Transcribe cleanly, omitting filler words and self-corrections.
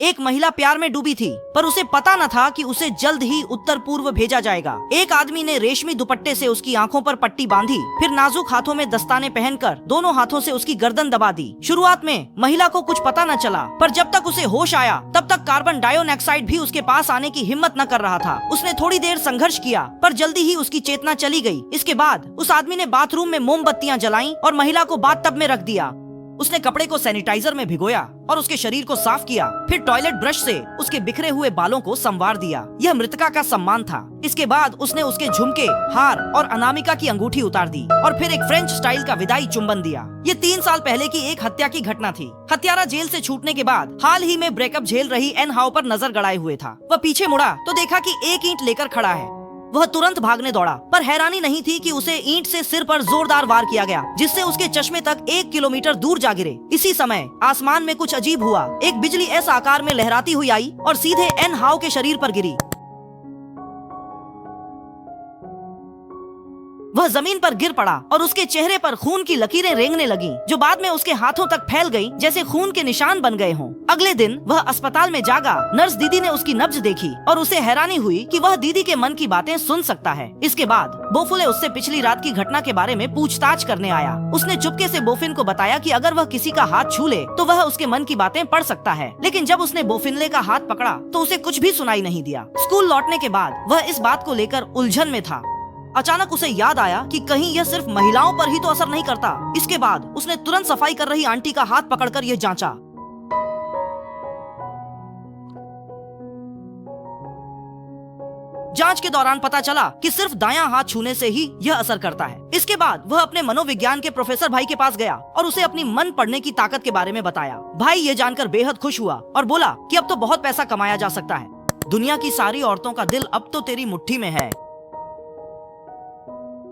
एक महिला प्यार में डूबी थी, पर उसे पता न था कि उसे जल्द ही उत्तर पूर्व भेजा जाएगा। एक आदमी ने रेशमी दुपट्टे से उसकी आंखों पर पट्टी बांधी, फिर नाजुक हाथों में दस्ताने पहनकर दोनों हाथों से उसकी गर्दन दबा दी। शुरुआत में महिला को कुछ पता न चला, पर जब तक उसे होश आया तब तक कार्बन डाइऑक्साइड भी उसके पास आने की हिम्मत न कर रहा था। उसने थोड़ी देर संघर्ष किया, पर जल्दी ही उसकी चेतना चली गई। इसके बाद उस आदमी ने बाथरूम में मोमबत्तियां जलाईं और महिला को बाथटब में रख दिया। उसने कपड़े को सैनिटाइजर में भिगोया और उसके शरीर को साफ किया, फिर टॉयलेट ब्रश से उसके बिखरे हुए बालों को संवार दिया। यह मृतका का सम्मान था। इसके बाद उसने उसके झुमके, हार और अनामिका की अंगूठी उतार दी और फिर एक फ्रेंच स्टाइल का विदाई चुंबन दिया। ये 3 साल पहले की एक हत्या की घटना थी। हत्यारा जेल से छूटने के बाद हाल ही में ब्रेकअप झेल रही एन हाउ पर नजर गड़ाए हुए था। वह पीछे मुड़ा तो देखा कि एक ईंट लेकर खड़ा है। वह तुरंत भागने दौड़ा, पर हैरानी नहीं थी कि उसे ईंट से सिर पर जोरदार वार किया गया, जिससे उसके चश्मे तक 1 किलोमीटर दूर जा गिरे। इसी समय आसमान में कुछ अजीब हुआ। एक बिजली एस आकार में लहराती हुई आई और सीधे एन हाउ के शरीर पर गिरी। वह जमीन पर गिर पड़ा और उसके चेहरे पर खून की लकीरें रेंगने लगीं, जो बाद में उसके हाथों तक फैल गईं, जैसे खून के निशान बन गए हों। अगले दिन वह अस्पताल में जागा। नर्स दीदी ने उसकी नब्ज देखी और उसे हैरानी हुई कि वह दीदी के मन की बातें सुन सकता है। इसके बाद बोफुले उससे पिछली रात की घटना के बारे में पूछताछ करने आया। उसने चुपके से बोफिन को बताया कि अगर वह किसी का हाथ छू ले तो वह उसके मन की बातें पढ़ सकता है। लेकिन जब उसने बोफिनले का हाथ पकड़ा तो उसे कुछ भी सुनाई नहीं दिया। स्कूल लौटने के बाद वह इस बात को लेकर उलझन में था। अचानक उसे याद आया कि कहीं यह सिर्फ महिलाओं पर ही तो असर नहीं करता। इसके बाद उसने तुरंत सफाई कर रही आंटी का हाथ पकड़कर यह जांचा। जांच के दौरान पता चला कि सिर्फ दायां हाथ छूने से ही यह असर करता है। इसके बाद वह अपने मनोविज्ञान के प्रोफेसर भाई के पास गया और उसे अपनी मन पढ़ने की ताकत के बारे में बताया। भाई ये जानकर बेहद खुश हुआ और बोला कि अब तो बहुत पैसा कमाया जा सकता है। दुनिया की सारी औरतों का दिल अब तो तेरी मुट्ठी में है।